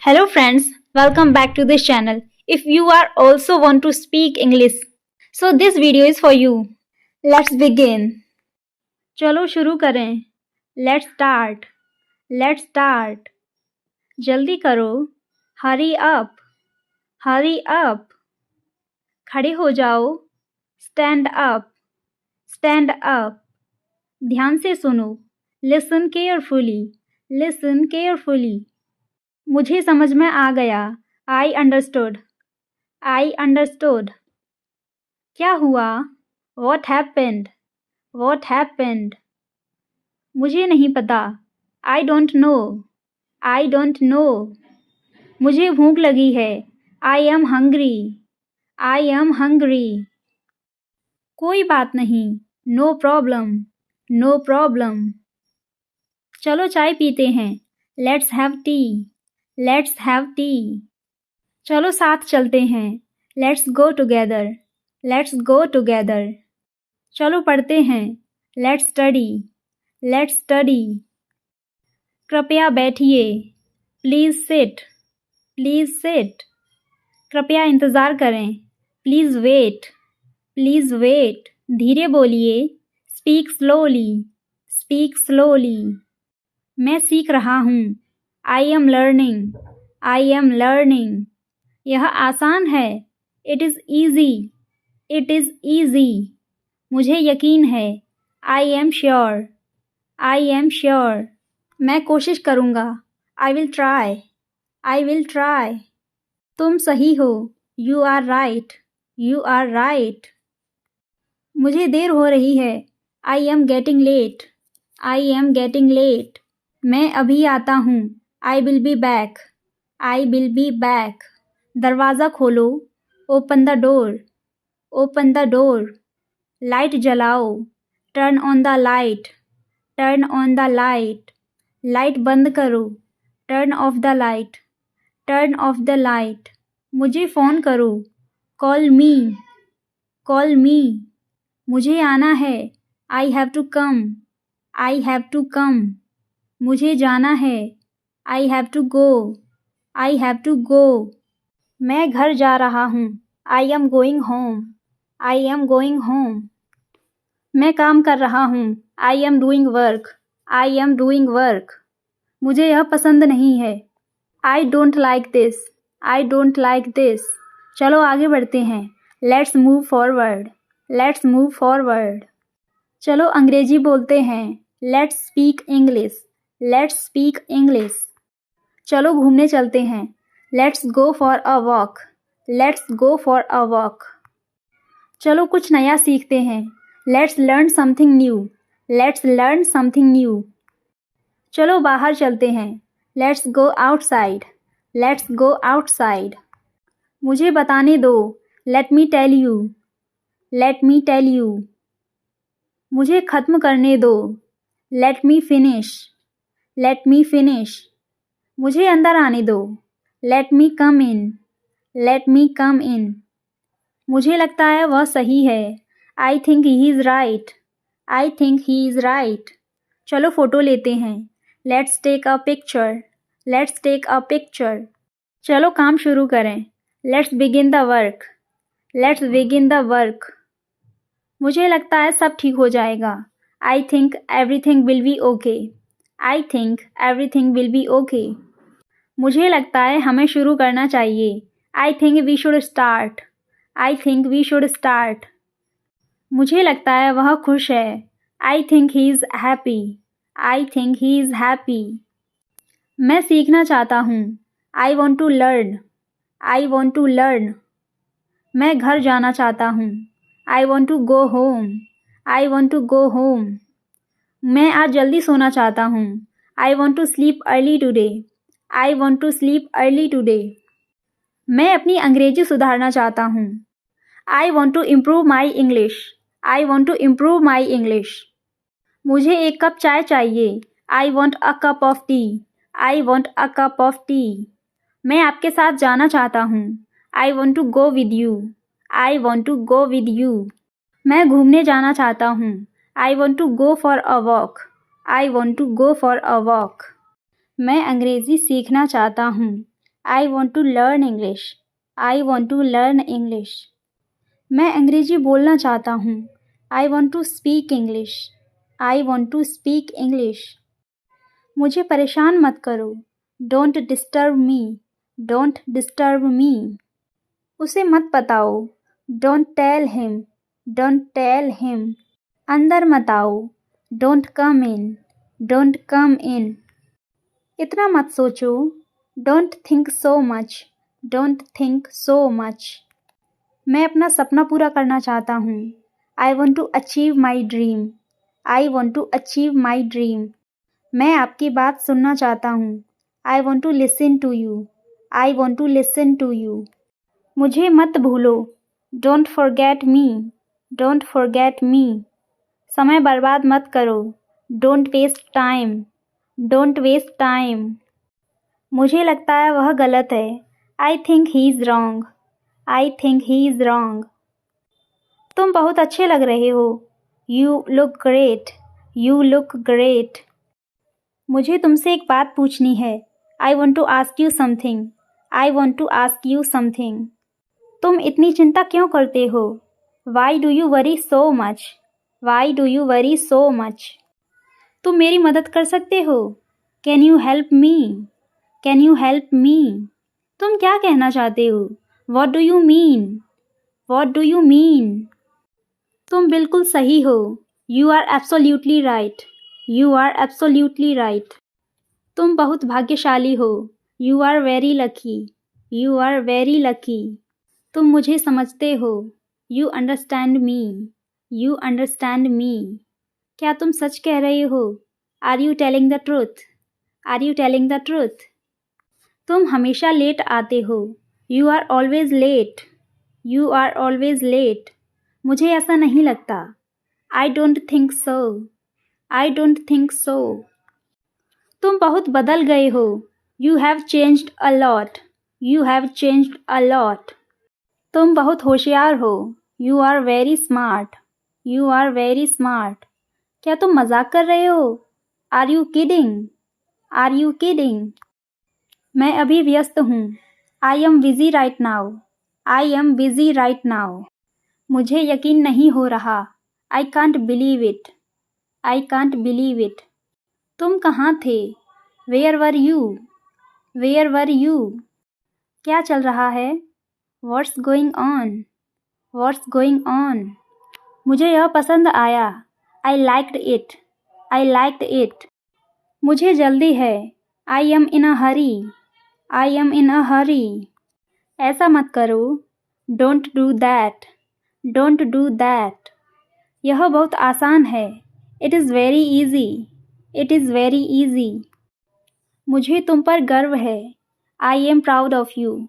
Hello friends, welcome back to this channel. If you are also want to speak English, so this video is for you. Let's begin. चलो शुरू करें. Let's start. Let's start. जल्दी करो. Hurry up. Hurry up. खड़े हो जाओ. Stand up. Stand up. ध्यान से सुनो. Listen carefully. Listen carefully. मुझे समझ में आ गया. I understood. I understood. क्या हुआ? What happened? What happened? मुझे नहीं पता. I don't know. I don't know. मुझे भूख लगी है. I am hungry. I am hungry. कोई बात नहीं. No problem. No problem. चलो चाय पीते हैं. Let's have tea. Let's have tea. चलो साथ चलते हैं. Let's go together. Let's go together. चलो पढ़ते हैं. Let's study. Let's study. कृपया बैठिए. Please sit. Please sit. कृपया इंतज़ार करें. Please wait. Please wait. धीरे बोलिए. Speak slowly. Speak slowly. मैं सीख रहा हूँ. I am learning. I am learning. यह आसान है. It is easy. It is easy. मुझे यकीन है. I am sure. I am sure. मैं कोशिश करूँगा. I will try. I will try. तुम सही हो. You are right. You are right. मुझे देर हो रही है. I am getting late. I am getting late. मैं अभी आता हूँ. I will be back. I will be back. दरवाज़ा खोलो. Open the door. Open the door. Light जलाओ. Turn on the light. Turn on the light. Light बंद करो. Turn off the light. Turn off the light. मुझे phone करो. Call me. Call me. मुझे आना है. I have to come. I have to come. मुझे जाना है. I have to go. I have to go. मैं घर जा रहा हूँ. I am going home. I am going home. मैं काम कर रहा हूँ. I am doing work. I am doing work. मुझे यह पसंद नहीं है. I don't like this. I don't like this. चलो आगे बढ़ते हैं. Let's move forward. Let's move forward. चलो अंग्रेजी बोलते हैं. Let's speak English. Let's speak English. चलो घूमने चलते हैं. Let's go for a walk. Let's go for a walk. चलो कुछ नया सीखते हैं. Let's learn something new. Let's learn something new. चलो बाहर चलते हैं. Let's go outside. Let's go outside. मुझे बताने दो. Let me tell you. Let me tell you. मुझे ख़त्म करने दो. Let me finish. Let me finish. मुझे अंदर आने दो. Let me come in. Let me come in. मुझे लगता है वह सही है. I think he is right. I think he is right. चलो फ़ोटो लेते हैं. Let's take a picture. Let's take a picture. चलो काम शुरू करें. Let's begin the work. Let's begin the work. मुझे लगता है सब ठीक हो जाएगा. I think everything will be okay. I think everything will be okay. मुझे लगता है हमें शुरू करना चाहिए. I think we should start. I think we should start. मुझे लगता है वह खुश है. I think he is happy. I think he is happy. मैं सीखना चाहता हूँ. I want to learn. I want to learn. मैं घर जाना चाहता हूँ. I want to go home. I want to go home. मैं आज जल्दी सोना चाहता हूँ. I want to sleep early today. I want to sleep early today. मैं अपनी अंग्रेजी सुधारना चाहता हूँ. I want to improve my English. I want to improve my English. मुझे एक कप चाय चाहिए. I want a cup of tea. I want a cup of tea. मैं आपके साथ जाना चाहता हूँ. I want to go with you. I want to go with you. मैं घूमने जाना चाहता हूँ. I want to go for a walk. I want to go for a walk. मैं अंग्रेज़ी सीखना चाहता हूँ. I want to learn English. I want to learn English. मैं अंग्रेजी बोलना चाहता हूँ। I want to speak English. I want to speak English. मुझे परेशान मत करो। Don't disturb me. Don't disturb me. उसे मत बताओ। Don't tell him. Don't tell him. अंदर मत आओ। Don't come in. Don't come in. इतना मत सोचो। Don't think so much. Don't think so much. मैं अपना सपना पूरा करना चाहता हूँ। I want to achieve my dream. I want to achieve my dream. मैं आपकी बात सुनना चाहता हूँ। I want to listen to you. I want to listen to you. मुझे मत भूलो। Don't forget me. Don't forget me. समय बर्बाद मत करो। Don't waste time. Don't waste time. मुझे लगता है वह गलत है। I think he is wrong. I think he is wrong. तुम बहुत अच्छे लग रहे हो। You look great. You look great. मुझे तुमसे एक बात पूछनी है। I want to ask you something. I want to ask you something. तुम इतनी चिंता क्यों करते हो? Why do you worry so much? Why do you worry so much? तुम मेरी मदद कर सकते हो? Can you help me? Can you help me? तुम क्या कहना चाहते हो? What do you mean? What do you mean? तुम बिल्कुल सही हो। You are absolutely right. You are absolutely right. तुम बहुत भाग्यशाली हो। You are very lucky. You are very lucky. तुम मुझे समझते हो। You understand me. You understand me. क्या तुम सच कह रहे हो? Are you telling the truth? Are you telling the truth? तुम हमेशा लेट आते हो। You are always late. You are always late. मुझे ऐसा नहीं लगता। I don't think so. I don't think so. तुम बहुत बदल गए हो। You have changed a lot. You have changed a lot. तुम बहुत होशियार हो। You are very smart. You are very smart. क्या तुम मजाक कर रहे हो? Are you kidding? Are you kidding? मैं अभी व्यस्त हूँ। I am busy right now. I am busy right now. मुझे यकीन नहीं हो रहा। I can't believe it. I can't believe it. तुम कहाँ थे? Where were you? Where were you? क्या चल रहा है? What's going on? What's going on? मुझे यह पसंद आया। I liked it. I liked it. मुझे जल्दी है। I am in a hurry. I am in a hurry. ऐसा मत करो। Don't do that. Don't do that. यह बहुत आसान है। It is very easy. It is very easy. मुझे तुम पर गर्व है। I am proud of you.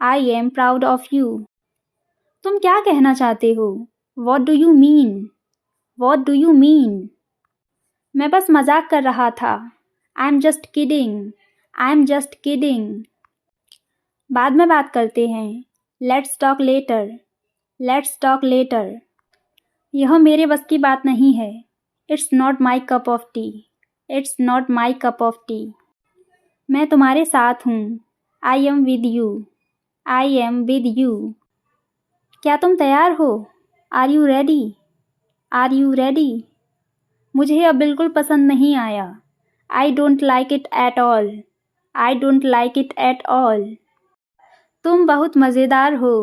I am proud of you. तुम क्या कहना चाहते हो? What do you mean? What do you mean? मैं बस मजाक कर रहा था। I am just kidding. I am just kidding. बाद में बात करते हैं। Let's talk later. Let's talk later. यह मेरे बस की बात नहीं है। It's not my cup of T. It's not my cup of T. मैं तुम्हारे साथ हूँ। I am with you. I am with you. क्या तुम तैयार हो? Are you ready? Are you ready? मुझे अब बिल्कुल पसंद नहीं आया। I don't like it at all. I don't like it at all. तुम बहुत मज़ेदार हो।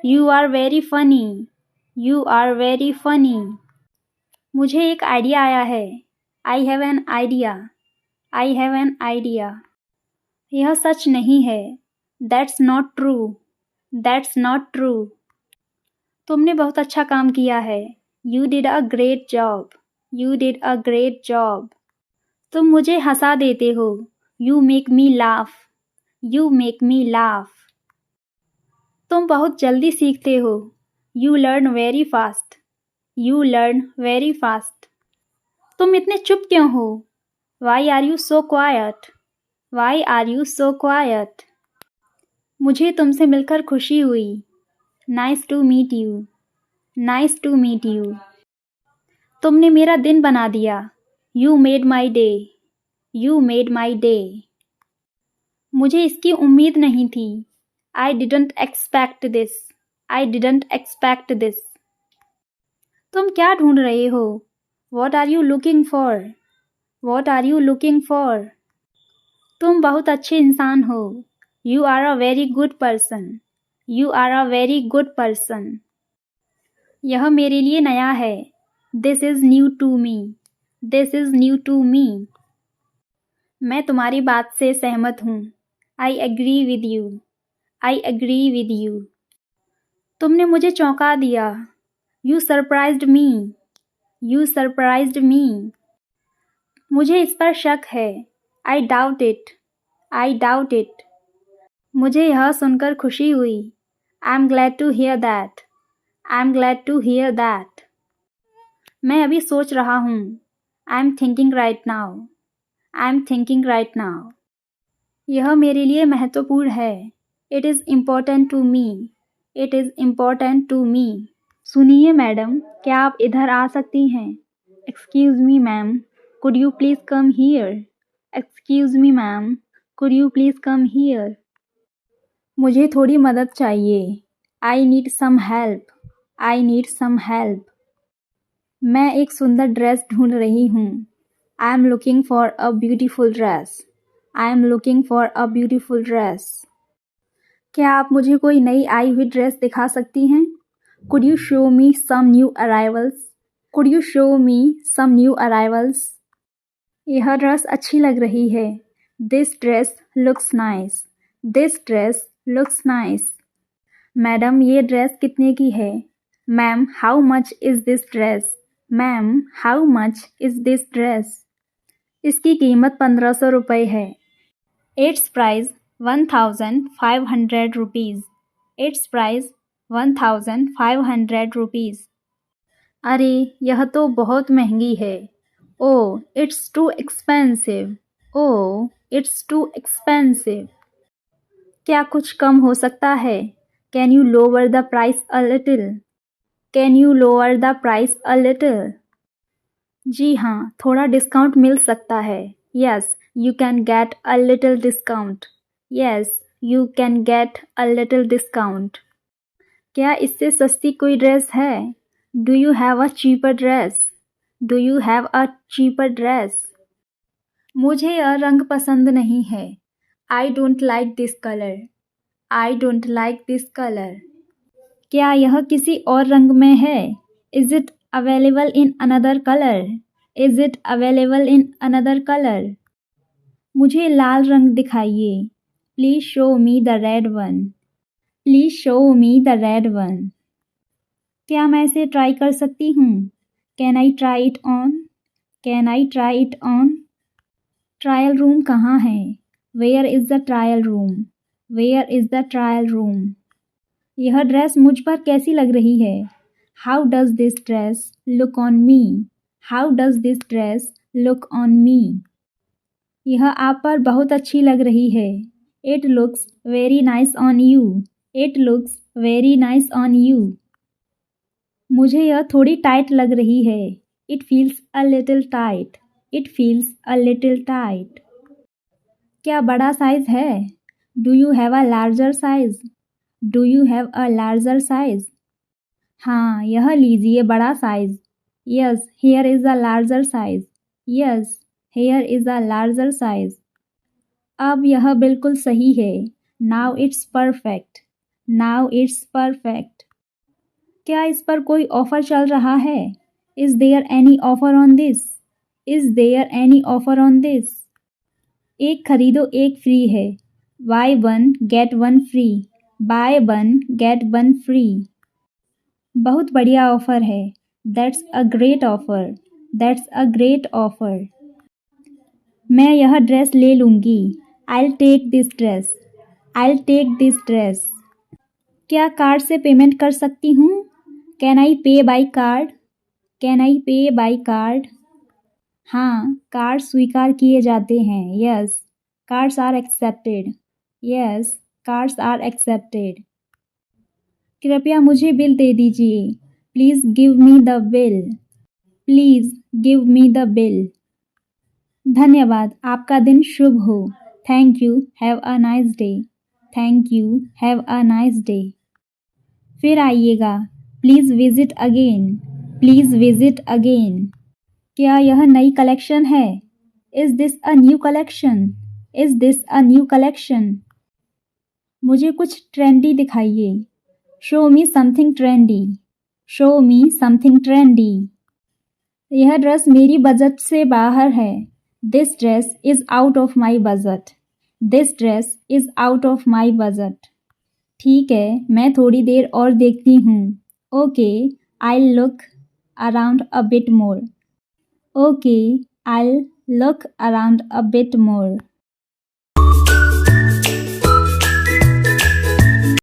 You are very funny. You are very funny. मुझे एक आइडिया आया है। I have an idea. I have an idea. यह सच नहीं है। That's not true. That's not true. तुमने बहुत अच्छा काम किया है। You did a great job. You did a great job. तुम मुझे हंसा देते हो। You make me laugh. You make me laugh. तुम बहुत जल्दी सीखते हो। You learn very fast. You learn very fast. तुम इतने चुप क्यों हो? Why are you so quiet? Why are you so quiet? मुझे तुमसे मिलकर खुशी हुई। Nice to meet you. Nice to meet you. तुमने मेरा दिन बना दिया। You made my day. You made my day. मुझे इसकी उम्मीद नहीं थी। I didn't expect this. I didn't expect this. तुम क्या ढूंढ रहे हो? What are you looking for? What are you looking for? तुम बहुत अच्छे इंसान हो। You are a very good person. You are a very good person. यह मेरे लिए नया है। This is new to me. This is new to me. मैं तुम्हारी बात से सहमत हूँ। I agree with you. I agree with you. तुमने मुझे चौंका दिया। You surprised me. You surprised me. मुझे इस पर शक है। I doubt it. I doubt it. मुझे यह सुनकर खुशी हुई। I'm glad to hear that. I'm glad to hear that. मैं अभी सोच रहा हूँ। I'm thinking right now. I'm thinking right now. यह मेरे लिए महत्वपूर्ण है। It is important to me. It is important to me. सुनिए मैडम, क्या आप इधर आ सकती हैं? Excuse me ma'am, could you please come here? Excuse me ma'am, could you please come here? मुझे थोड़ी मदद चाहिए। I need some help. I need some help. मैं एक सुंदर ड्रेस ढूंढ रही हूँ। I am looking for a beautiful dress. I am looking for a beautiful dress. क्या आप मुझे कोई नई आई हुई ड्रेस दिखा सकती हैं? Could you show me some new arrivals? Could you show me some new arrivals? यह ड्रेस अच्छी लग रही है। This dress looks nice. This dress looks nice. Madam, ये ड्रेस कितने की है? Ma'am, how much is this dress? Ma'am, how much is this dress? इसकी कीमत 1500 रुपये है। Its price 1500 rupees. Its price 1500 rupees. अरे, यह तो बहुत महंगी है। Oh, it's too expensive. Oh, it's too expensive. क्या कुछ कम हो सकता है? Can you lower the price a little? Can you lower the price a little? जी हाँ, थोड़ा डिस्काउंट मिल सकता है। Yes, you can get a little discount. Yes, you can get a little discount. क्या इससे सस्ती कोई ड्रेस है? Do you have a cheaper dress? Do you have a cheaper dress? मुझे यह रंग पसंद नहीं है। I don't like this color. I don't like this color. क्या यह किसी और रंग में है? Is it available in another color? Is it available in another color? मुझे लाल रंग दिखाइए। Please show me the red one. Please show me the red one. क्या मैं इसे ट्राई कर सकती हूँ? Can I try it on? Can I try it on? Trial room कहाँ है? Where is the trial room? Where is the trial room? यह dress मुझ पर कैसी लग रही है? How does this dress look on me? How does this dress look on me? यह आप पर बहुत अच्छी लग रही है। It looks very nice on you. It looks very nice on you. मुझे यह थोड़ी टाइट लग रही है। It feels a little tight. It feels a little tight. क्या बड़ा साइज है? Do you have a larger size? Do you have a larger size? हाँ, यह लीजिए बड़ा size. Yes, here is a larger size. Yes, here is a larger size. अब यह बिल्कुल सही है। Now it's perfect. Now it's perfect. क्या इस पर कोई ऑफर चल रहा है? Is there any offer on this? Is there any offer on this? एक खरीदो एक फ्री है। Buy one get one free. Buy one get one free. बहुत बढ़िया ऑफर है। That's a great offer. That's a great offer. मैं यह dress ले लूँगी। I'll take this dress. I'll take this dress. क्या कार्ड से पेमेंट कर सकती हूँ? Can I pay by card? Can I pay by card? हाँ, कार्ड स्वीकार किए जाते हैं। Yes, cards are accepted. Yes, cards are accepted. कृपया मुझे बिल दे दीजिए। Please give me the bill. Please give me the bill. धन्यवाद, आपका दिन शुभ हो। Thank you, have a nice day. Thank you, have a nice day. फिर आइएगा, please visit again. Please visit again. क्या यह नई कलेक्शन है? Is this a new collection? Is this a new collection? मुझे कुछ ट्रेंडी दिखाइए। Show me something trendy. Show me something trendy. यह ड्रेस मेरी बजट से बाहर है। This dress is out of my budget. This dress is out of my budget. ठीक है, मैं थोड़ी देर और देखती हूँ। Okay, I look around a bit more. Okay, I look around a bit more.